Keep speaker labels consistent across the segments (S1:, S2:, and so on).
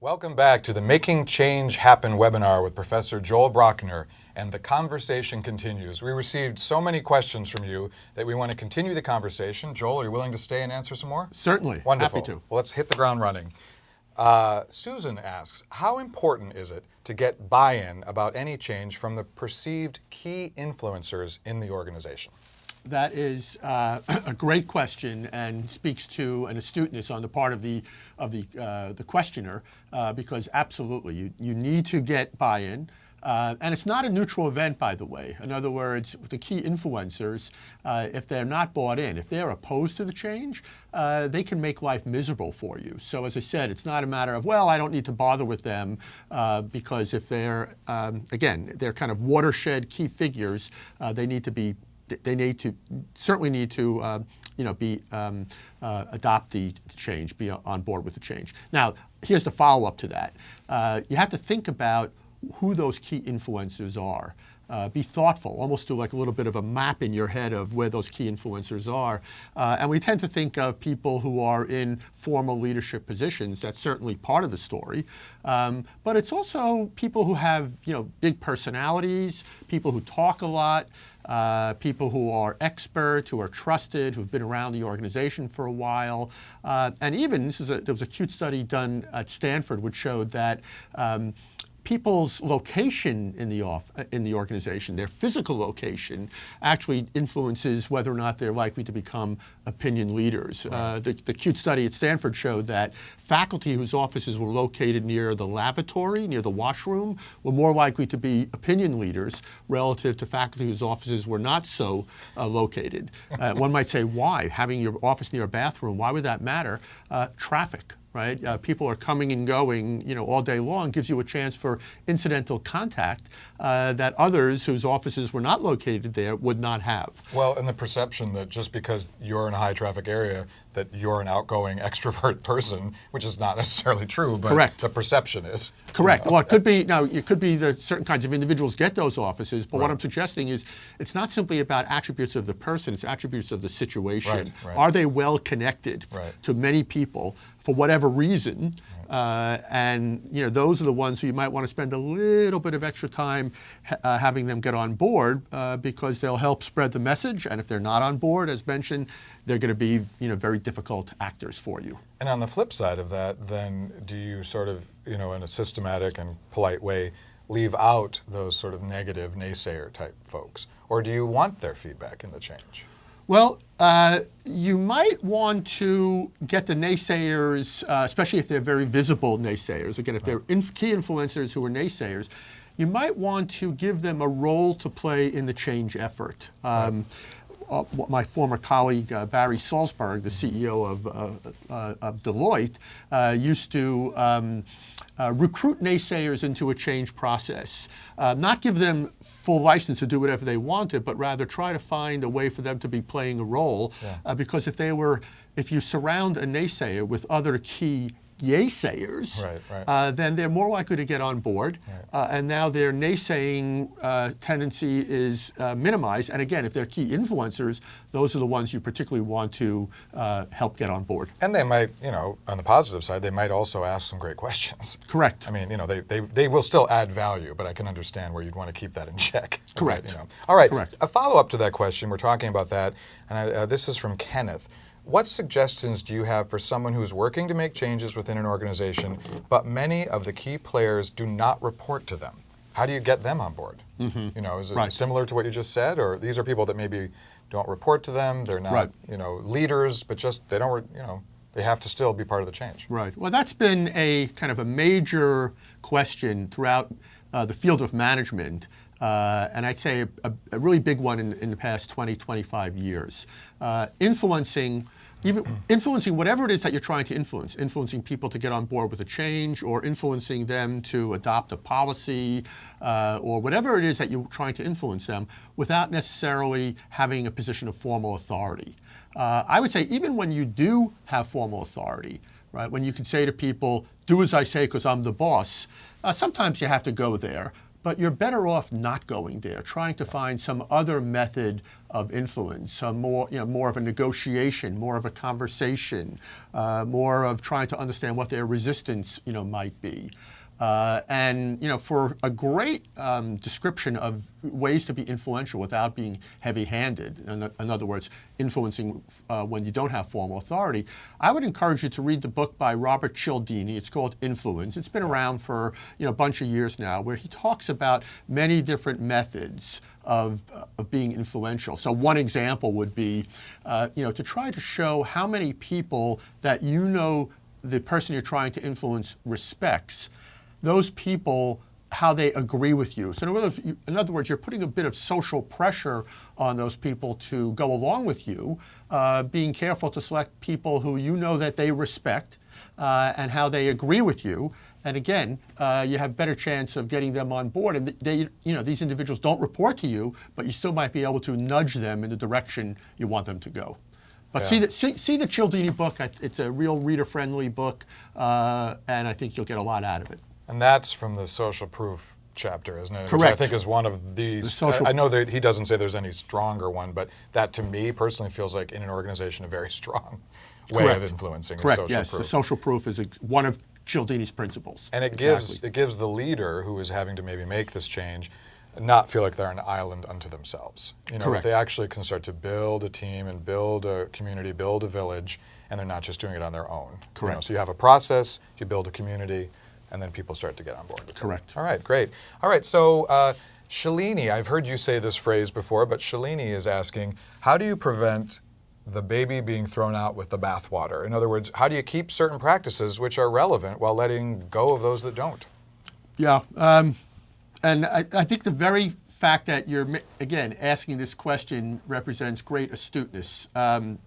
S1: Welcome back to the Making Change Happen webinar with Professor Joel Brockner, and the conversation continues. We received so many questions from you that we want to continue the conversation. Joel, are you willing to stay and answer some more?
S2: Certainly.
S1: Wonderful.
S2: Happy to.
S1: Well, let's hit the ground running. Susan asks, how important is it to get buy-in about any change from the perceived key influencers in the organization?
S2: That is a great question and speaks to an astuteness on the part of the questioner, because absolutely you need to get buy-in. And it's not a neutral event, by the way. In other words, the key influencers, if they're not bought in, if they're opposed to the change, they can make life miserable for you. So as I said, it's not a matter of, well, I don't need to bother with them, because if they're, again, they're kind of watershed key figures, they certainly need to adopt the change, be on board with the change. Now, here's the follow-up to that. You have to think about who those key influencers are. Be thoughtful, almost do like a little bit of a map in your head of where those key influencers are. And we tend to think of people who are in formal leadership positions. That's certainly part of the story. But it's also people who have, big personalities, people who talk a lot, people who are experts, who are trusted, who've been around the organization for a while. And even, there was a cute study done at Stanford which showed that people's location in the organization, their physical location, actually influences whether or not they're likely to become opinion leaders. Right. The cute study at Stanford showed that faculty whose offices were located near the lavatory, near the washroom, were more likely to be opinion leaders relative to faculty whose offices were not so located. One might say, why? Having your office near a bathroom, why would that matter? Traffic. Right? People are coming and going, all day long, gives you a chance for incidental contact that others whose offices were not located there would not have.
S1: Well, and the perception that just because you're in a high traffic area, that you're an outgoing extrovert person, which is not necessarily true, but correct. The perception is.
S2: Correct. Well, it could be, it could be that certain kinds of individuals get those offices, but right. What I'm suggesting is it's not simply about attributes of the person, it's attributes of the situation.
S1: Right, right.
S2: Are they well connected to many people for whatever reason? And those are the ones who you might want to spend a little bit of extra time having them get on board, because they'll help spread the message. And if they're not on board, as mentioned, they're going to be very difficult actors for you.
S1: And on the flip side of that, then do you sort of, in a systematic and polite way, leave out those sort of negative naysayer type folks? Or do you want their feedback in the change?
S2: Well, you might want to get the naysayers, especially if they're very visible naysayers. Again, if they're key influencers who are naysayers, you might want to give them a role to play in the change effort. My former colleague, Barry Salzberg, the CEO of Deloitte, used to recruit naysayers into a change process. Not give them full license to do whatever they wanted, but rather try to find a way for them to be playing a role. Because if you surround a naysayer with other key yaysayers, then they're more likely to get on board, and now their naysaying tendency is minimized. And again, if they're key influencers, those are the ones you particularly want to help get on board.
S1: And they might, on the positive side, they might also ask some great questions.
S2: Correct.
S1: I mean, they will still add value, but I can understand where you'd want to keep that in check.
S2: Correct.
S1: All right.
S2: Correct.
S1: A follow-up to that question, we're talking about that, and this is from Kenneth. What suggestions do you have for someone who's working to make changes within an organization, but many of the key players do not report to them? How do you get them on board? Is it similar to what you just said, or these are people that maybe don't report to them, they're not, leaders, but just they don't, they have to still be part of the change? Right.
S2: Well, that's been a kind of a major question throughout the field of management. And I'd say a really big one in the past 20, 25 years. Influencing whatever it is that you're trying to influence, influencing people to get on board with a change, or influencing them to adopt a policy, or whatever it is that you're trying to influence them without necessarily having a position of formal authority. I would say even when you do have formal authority, right, when you can say to people, do as I say because I'm the boss, sometimes you have to go there. but you're better off not going there, trying to find some other method of influence, some more, more of a negotiation, more of a conversation, more of trying to understand what their resistance, might be. And for a great description of ways to be influential without being heavy-handed, in other words, influencing when you don't have formal authority, I would encourage you to read the book by Robert Cialdini. It's called Influence. It's been around for a bunch of years now, where he talks about many different methods of being influential. So one example would be, to try to show how many people that the person you're trying to influence respects, those people, how they agree with you. So in other words, you're putting a bit of social pressure on those people to go along with you, being careful to select people who that they respect and how they agree with you. And again, you have better chance of getting them on board. And these individuals don't report to you, but you still might be able to nudge them in the direction you want them to go. But see the Cialdini book. It's a real reader-friendly book, and I think you'll get a lot out of it.
S1: And that's from the social proof chapter, isn't it?
S2: Correct.
S1: Which I think is one of these. I know that he doesn't say there's any stronger one, but that to me personally feels like in an organization a very strong way of influencing.
S2: Correct.
S1: Social
S2: Yes,
S1: proof.
S2: the social proof is one of Cialdini's principles.
S1: And it gives the leader who is having to maybe make this change not feel like they're an island unto themselves.
S2: Correct.
S1: They actually can start to build a team and build a community, build a village, and they're not just doing it on their own.
S2: Correct.
S1: So you have a process, you build a community, and then people start to get on board with it.
S2: Correct.
S1: All right, great. All right, so Shalini, I've heard you say this phrase before, but Shalini is asking, how do you prevent the baby being thrown out with the bathwater? In other words, how do you keep certain practices which are relevant while letting go of those that don't?
S2: Yeah, and I think the very fact that you're, again, asking this question represents great astuteness, in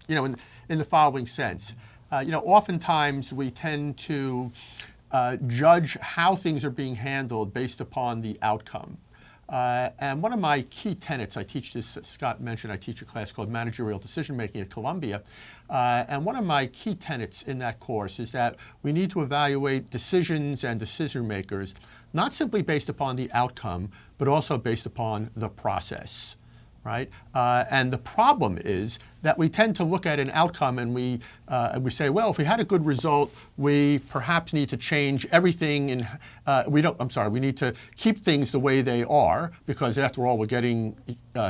S2: the following sense. Oftentimes we tend to judge how things are being handled based upon the outcome. And one of my key tenets, I teach this, Scott mentioned, I teach a class called Managerial Decision Making at Columbia. And one of my key tenets in that course is that we need to evaluate decisions and decision makers, not simply based upon the outcome, but also based upon the process. Right? And the problem is that we tend to look at an outcome and we say, well, if we had a good result, we perhaps need to change everything. We need to keep things the way they are because after all, we're getting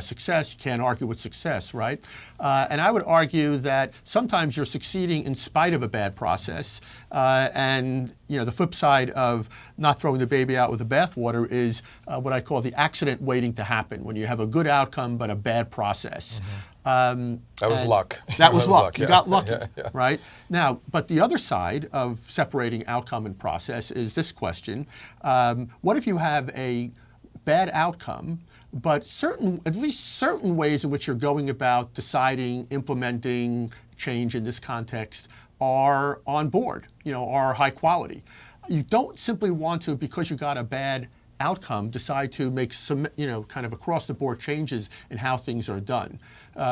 S2: success. You can't argue with success, right? And I would argue that sometimes you're succeeding in spite of a bad process. And the flip side of not throwing the baby out with the bathwater is what I call the accident waiting to happen, when you have a good outcome but a bad process.
S1: Mm-hmm. That was luck.
S2: That was luck. You
S1: yeah.
S2: got lucky,
S1: yeah.
S2: right? Now, but the other side of separating outcome and process is this question. What if you have a bad outcome, but at least certain ways in which you're going about deciding, implementing change in this context are on board, are high quality. You don't simply want to, because you got a bad outcome, decide to make some, kind of across the board changes in how things are done.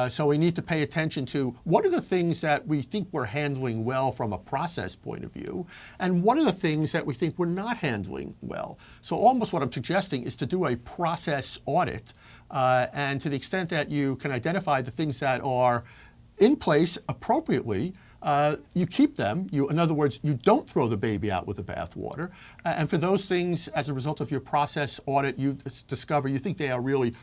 S2: So we need to pay attention to what are the things that we think we're handling well from a process point of view, and what are the things that we think we're not handling well. So almost what I'm suggesting is to do a process audit, and to the extent that you can identify the things that are in place appropriately, you keep them. In other words, you don't throw the baby out with the bathwater. And for those things, as a result of your process audit, you discover you think they are really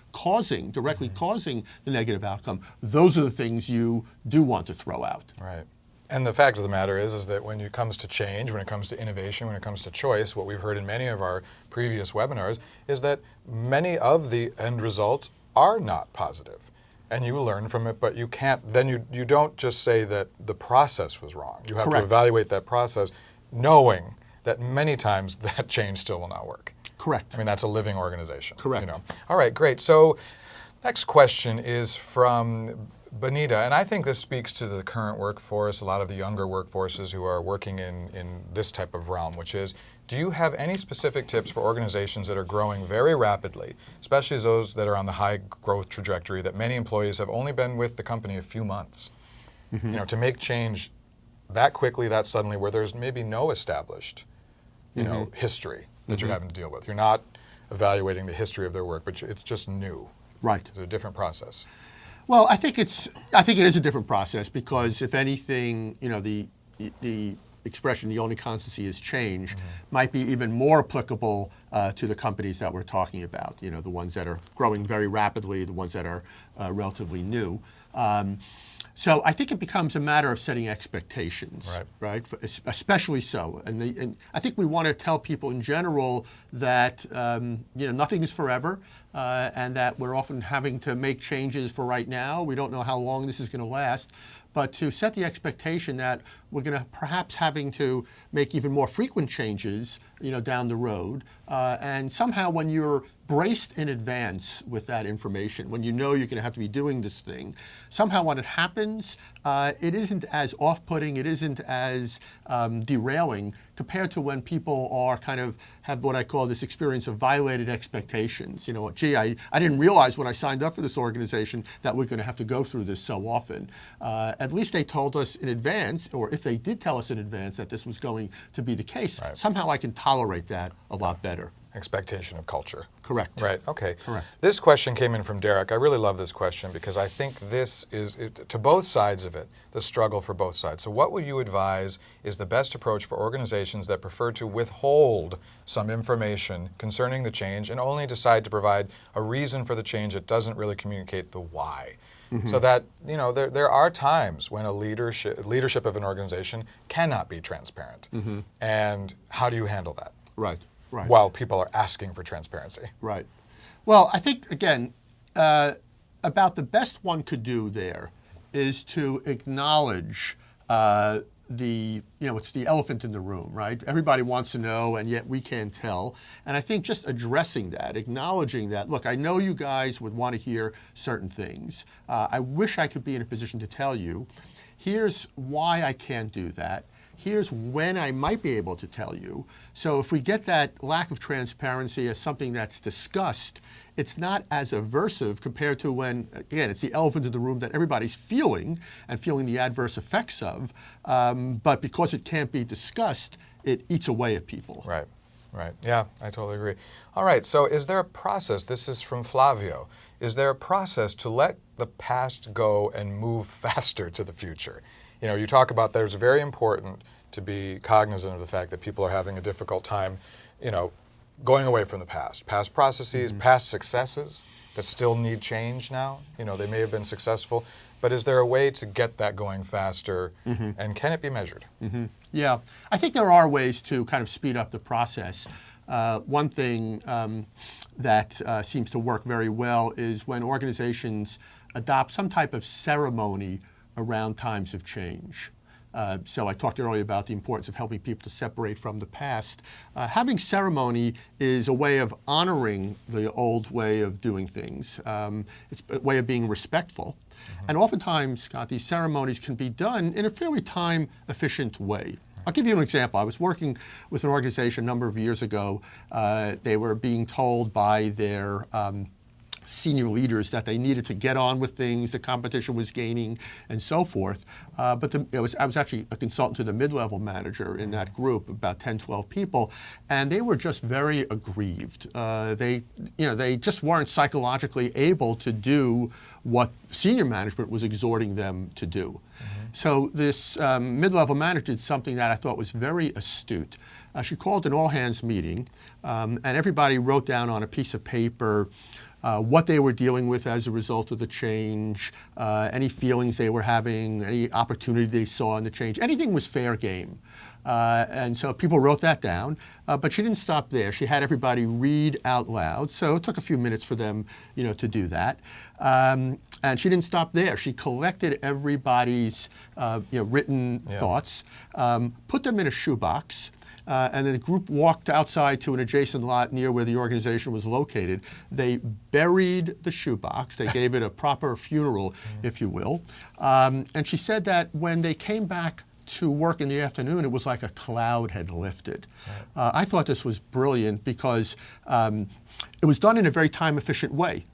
S2: directly causing the negative outcome. Those are the things you do want to throw out.
S1: Right. And the fact of the matter is that when it comes to change, when it comes to innovation, when it comes to choice, what we've heard in many of our previous webinars is that many of the end results are not positive. And you learn from it, but you can't, then you don't just say that the process was wrong. You have to evaluate that process, knowing that many times that change still will not work.
S2: Correct.
S1: I mean, that's a living organization.
S2: Correct.
S1: All right, great. So next question is from Benita, and I think this speaks to the current workforce, a lot of the younger workforces who are working in this type of realm, which is, do you have any specific tips for organizations that are growing very rapidly, especially those that are on the high growth trajectory that many employees have only been with the company a few months, to make change that quickly, that suddenly, where there's maybe no established, history that you're having to deal with. You're not evaluating the history of their work, but it's just new.
S2: Right.
S1: It's a different process.
S2: Well, I think it is a different process because if anything, the expression "the only constancy is change" might be even more applicable to the companies that we're talking about. The ones that are growing very rapidly, the ones that are relatively new. So I think it becomes a matter of setting expectations, right? Especially so, and I think we want to tell people in general that nothing is forever, and that we're often having to make changes for right now. We don't know how long this is going to last, but to set the expectation that we're going to perhaps having to make even more frequent changes, down the road, and somehow when you're braced in advance with that information, when you're going to have to be doing this thing, somehow when it happens, it isn't as off-putting, it isn't as derailing compared to when people are have what I call this experience of violated expectations. Gee, I didn't realize when I signed up for this organization that we're going to have to go through this so often. At least they told us in advance, or if they did tell us in advance that this was going to be the case, somehow I can tolerate that a lot better.
S1: Expectation of culture.
S2: Correct.
S1: Right, okay.
S2: Correct.
S1: This question came in from Derek. I really love this question because I think this is, to both sides of it, the struggle for both sides. So what will you advise is the best approach for organizations that prefer to withhold some information concerning the change and only decide to provide a reason for the change that doesn't really communicate the why? So that, there are times when a leadership of an organization cannot be transparent. And how do you handle that?
S2: Right. Right.
S1: While people are asking for transparency.
S2: Right. Well, I think, again, about the best one could do there is to acknowledge it's the elephant in the room, right? Everybody wants to know, and yet we can't tell. And I think just addressing that, acknowledging that, look, I know you guys would want to hear certain things. I wish I could be in a position to tell you. Here's why I can't do that. Here's when I might be able to tell you. So if we get that lack of transparency as something that's discussed, it's not as aversive compared to when, again, it's the elephant in the room that everybody's feeling and feeling the adverse effects of. But because it can't be discussed, it eats away at people.
S1: Right, right. Yeah, I totally agree. All right, so is there a process, this is from Flavio, is there a process to let the past go and move faster to the future? You talk about there's very important to be cognizant of the fact that people are having a difficult time, going away from the past processes, past successes that still need change now. They may have been successful, but is there a way to get that going faster, and can it be measured?
S2: Yeah, I think there are ways to kind of speed up the process. One thing that seems to work very well is when organizations adopt some type of ceremony around times of change. So I talked earlier about the importance of helping people to separate from the past. Having ceremony is a way of honoring the old way of doing things. It's a way of being respectful. And oftentimes, Scott, these ceremonies can be done in a fairly time-efficient way. I'll give you an example. I was working with an organization a number of years ago. They were being told by their senior leaders that they needed to get on with things, the competition was gaining, and so forth. But I was actually a consultant to the mid-level manager in that group, about 10, 12 people, and they were just very aggrieved. They just weren't psychologically able to do what senior management was exhorting them to do. So this mid-level manager did something that I thought was very astute. She called an all-hands meeting, and everybody wrote down on a piece of paper what they were dealing with as a result of the change, any feelings they were having, any opportunity they saw in the change. Anything was fair game. And so people wrote that down, but she didn't stop there. She had everybody read out loud, so it took a few minutes for them, to do that. And she didn't stop there. She collected everybody's written thoughts, put them in a shoebox, and then the group walked outside to an adjacent lot near where the organization was located. They buried the shoebox. They gave it a proper funeral, if you will. And she said that when they came back to work in the afternoon, it was like a cloud had lifted. I thought this was brilliant because It was done in a very time-efficient way.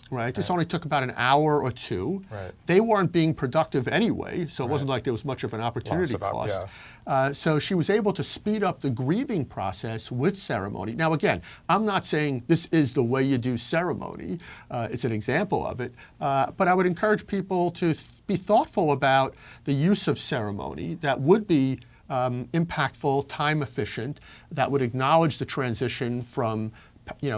S1: Right.
S2: This only took about an hour or two.
S1: Right.
S2: They weren't being productive anyway, so it wasn't like there was much of an opportunity cost. So she was able to speed up the grieving process with ceremony. Now, again, I'm not saying this is the way you do ceremony. It's an example of it. But I would encourage people to be thoughtful about the use of ceremony that would be impactful, time efficient, that would acknowledge the transition from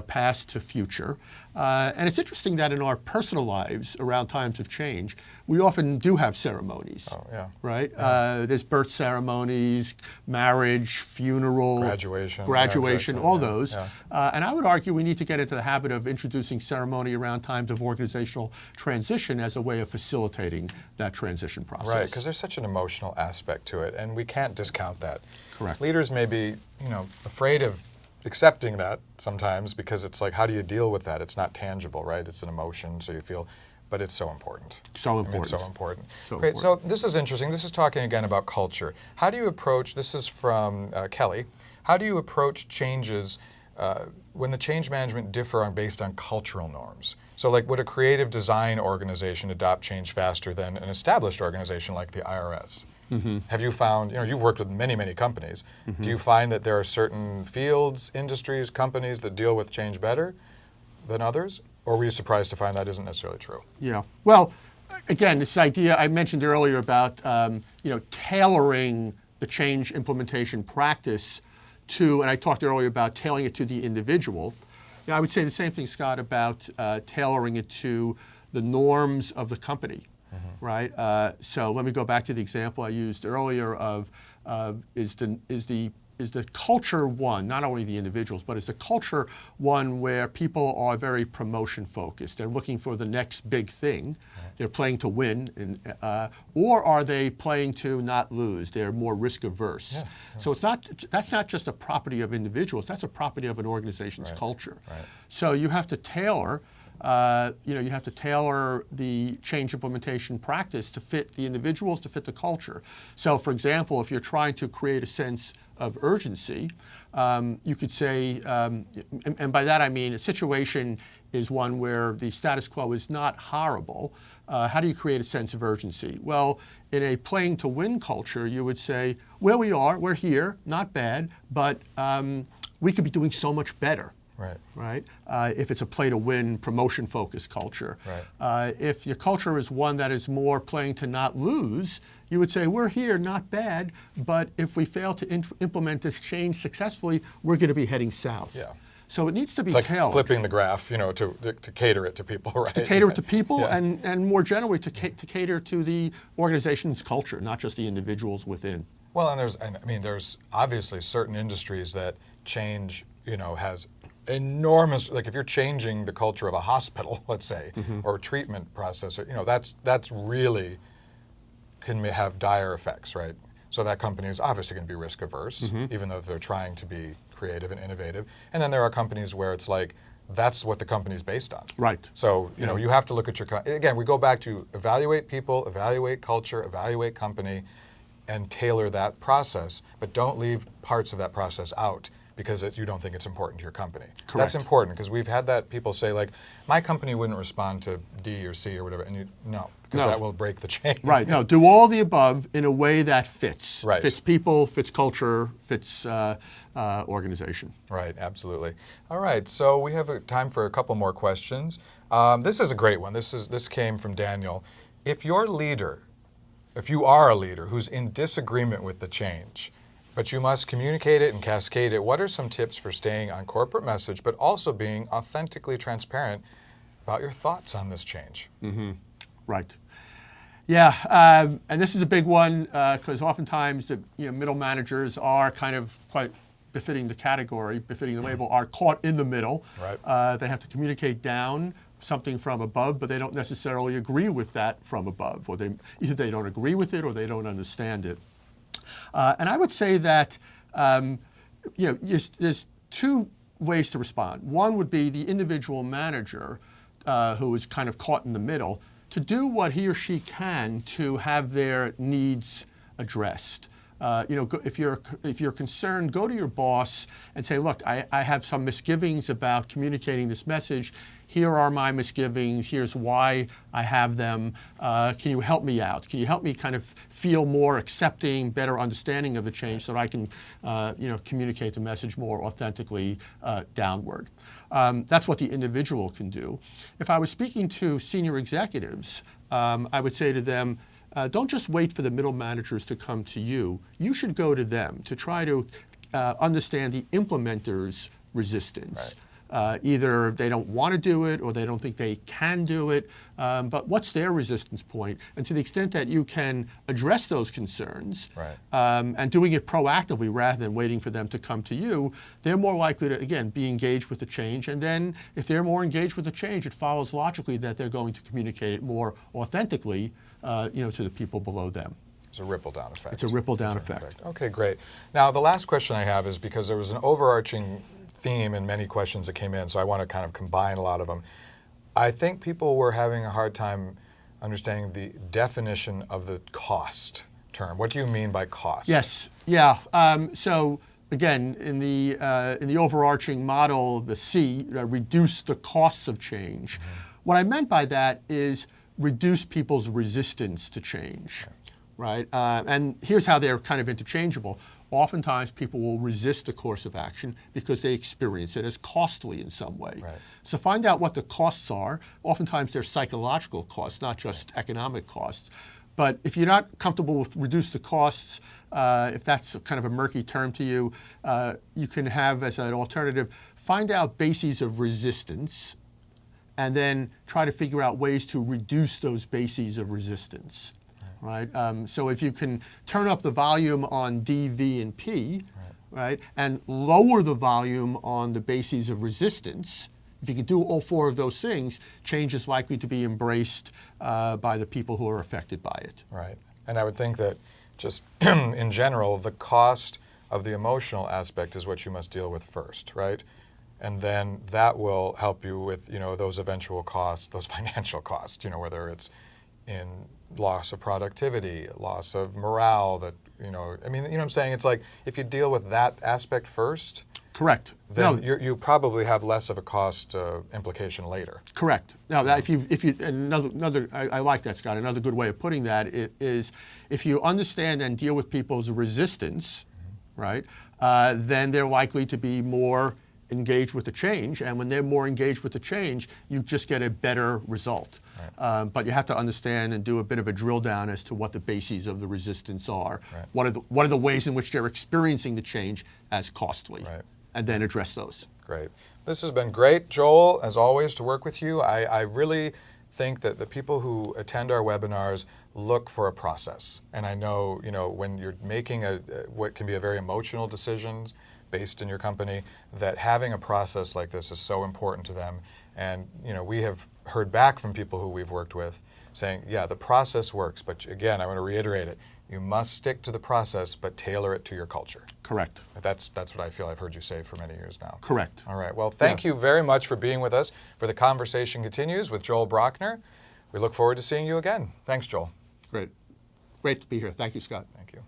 S2: past to future. And it's interesting that in our personal lives around times of change, we often do have ceremonies, right? There's birth ceremonies, marriage, funeral, graduation, all those. And I would argue we need to get into the habit of introducing ceremony around times of organizational transition as a way of facilitating that transition process.
S1: Right, because there's such an emotional aspect to it, and we can't discount that.
S2: Correct.
S1: Leaders may be, afraid of accepting that sometimes because it's like, how do you deal with that? It's not tangible, right? It's an emotion, so you feel, but it's so important.
S2: So important.
S1: It's so important.
S2: Great.
S1: So this is interesting. This is talking again about culture. How do you approach, this is from Kelly, how do you approach changes when the change management differ based on cultural norms? So like, would a creative design organization adopt change faster than an established organization like the IRS? Have you found, you've worked with many, many companies. Do you find that there are certain fields, industries, companies that deal with change better than others? Or were you surprised to find that isn't necessarily true?
S2: Yeah. Well, again, this idea I mentioned earlier about, tailoring the change implementation practice to, and I talked earlier about tailoring it to the individual. I would say the same thing, Scott, about tailoring it to the norms of the company. Right. So let me go back to the example I used earlier of is the culture one, not only the individuals, but is the culture one where people are very promotion focused? They're looking for the next big thing. They're playing to win, or are they playing to not lose? They're more risk averse. So that's not just a property of individuals. That's a property of an organization's culture. So you have to tailor. You have to tailor the change implementation practice to fit the individuals, to fit the culture. So, for example, if you're trying to create a sense of urgency, you could say, and by that I mean a situation is one where the status quo is not horrible. How do you create a sense of urgency? Well, in a playing to win culture, you would say, where we are, we're here, not bad, but we could be doing so much better. Right. If it's a play-to-win, promotion-focused culture. If your culture is one that is more playing to not lose, you would say, we're here, not bad, but if we fail to implement this change successfully, we're going to be heading south. So it needs to be
S1: tailored.
S2: It's
S1: like flipping the graph, to cater it to people, right?
S2: To cater it to people, and more generally to cater to the organization's culture, not just the individuals within.
S1: Well, and there's obviously certain industries that change, has enormous, like if you're changing the culture of a hospital, let's say, or a treatment process, that's really can have dire effects, right? So that company is obviously going to be risk averse, even though they're trying to be creative and innovative. And then there are companies where it's like, that's what the company's based on.
S2: Right.
S1: So, you have to look at again, we go back to evaluate people, evaluate culture, evaluate company, and tailor that process, but don't leave parts of that process out because you don't think it's important to your company.
S2: Correct.
S1: That's important because we've had that people say like, my company wouldn't respond to D or C or whatever, and because that will break the chain.
S2: Right, no, do all the above in a way that fits.
S1: Right.
S2: Fits people, fits culture, fits organization.
S1: Right, absolutely. All right, so we have time for a couple more questions. This is a great one. This came from Daniel. If you are a leader who's in disagreement with the change, but you must communicate it and cascade it, what are some tips for staying on corporate message, but also being authentically transparent about your thoughts on this change?
S2: Right. Yeah, and this is a big one because oftentimes the middle managers are kind of quite befitting the category, befitting the label, are caught in the middle.
S1: Right.
S2: They have to communicate down something from above, but they don't necessarily agree with that from above, or either they don't agree with it or they don't understand it. And I would say that there's two ways to respond. One would be the individual manager who is kind of caught in the middle to do what he or she can to have their needs addressed. if you're concerned, go to your boss and say, look, I have some misgivings about communicating this message. Here are my misgivings. Here's why I have them. Can you help me out? Can you help me kind of feel more accepting, better understanding of the change so that I can communicate the message more authentically downward? That's what the individual can do. If I was speaking to senior executives, I would say to them, don't just wait for the middle managers to come to you. You should go to them to try to understand the implementers' resistance.
S1: Right.
S2: Either they don't want to do it or they don't think they can do it, but what's their resistance point? And to the extent that you can address those concerns,
S1: right.
S2: And doing it proactively rather than waiting for them to come to you, they're more likely to, again, be engaged with the change. And then if they're more engaged with the change, it follows logically that they're going to communicate it more authentically to the people below them.
S1: It's a ripple down effect.
S2: It's a ripple down effect.
S1: Okay, great. Now, the last question I have is because there was an overarching theme in many questions that came in, so I want to kind of combine a lot of them. I think people were having a hard time understanding the definition of the cost term. What do you mean by cost?
S2: Yes, yeah. So again, in the overarching model, the C, reduce the costs of change. Mm-hmm. What I meant by that is reduce people's resistance to change, right? And here's how they're kind of interchangeable. Oftentimes, people will resist the course of action because they experience it as costly in some way. Right. So find out what the costs are. Oftentimes, they're psychological costs, not just economic costs. But if you're not comfortable with reduce the costs, if that's kind of a murky term to you, you can have as an alternative, find out bases of resistance and then try to figure out ways to reduce those bases of resistance. Right? So if you can turn up the volume on D, V, and P, right, and lower the volume on the bases of resistance, if you can do all four of those things, change is likely to be embraced by the people who are affected by it.
S1: Right. And I would think that just in general, the cost of the emotional aspect is what you must deal with first, right? And then that will help you with, those eventual costs, those financial costs, whether it's in loss of productivity, loss of morale, that, what I'm saying? It's like if you deal with that aspect first,
S2: correct.
S1: Then you probably have less of a cost implication later.
S2: Correct. Now, that if you another I like that, Scott. Another good way of putting that is if you understand and deal with people's resistance, right, then they're likely to be more engaged with the change, and when they're more engaged with the change, you just get a better result. Right. But you have to understand and do a bit of a drill down as to what the bases of the resistance are. Right. What are the ways in which they're experiencing the change as costly, right, and then address those.
S1: Great. This has been great, Joel, as always, to work with you. I really think that the people who attend our webinars look for a process. And I know, when you're making what can be a very emotional decisions based in your company, that having a process like this is so important to them. And we have heard back from people who we've worked with saying, yeah, the process works, but again, I want to reiterate it. You must stick to the process, but tailor it to your culture.
S2: Correct.
S1: That's what I feel I've heard you say for many years now.
S2: Correct.
S1: All right. Well, thank you very much for being with us. For the conversation continues with Joel Brockner. We look forward to seeing you again. Thanks, Joel.
S2: Great. Great to be here. Thank you, Scott.
S1: Thank you.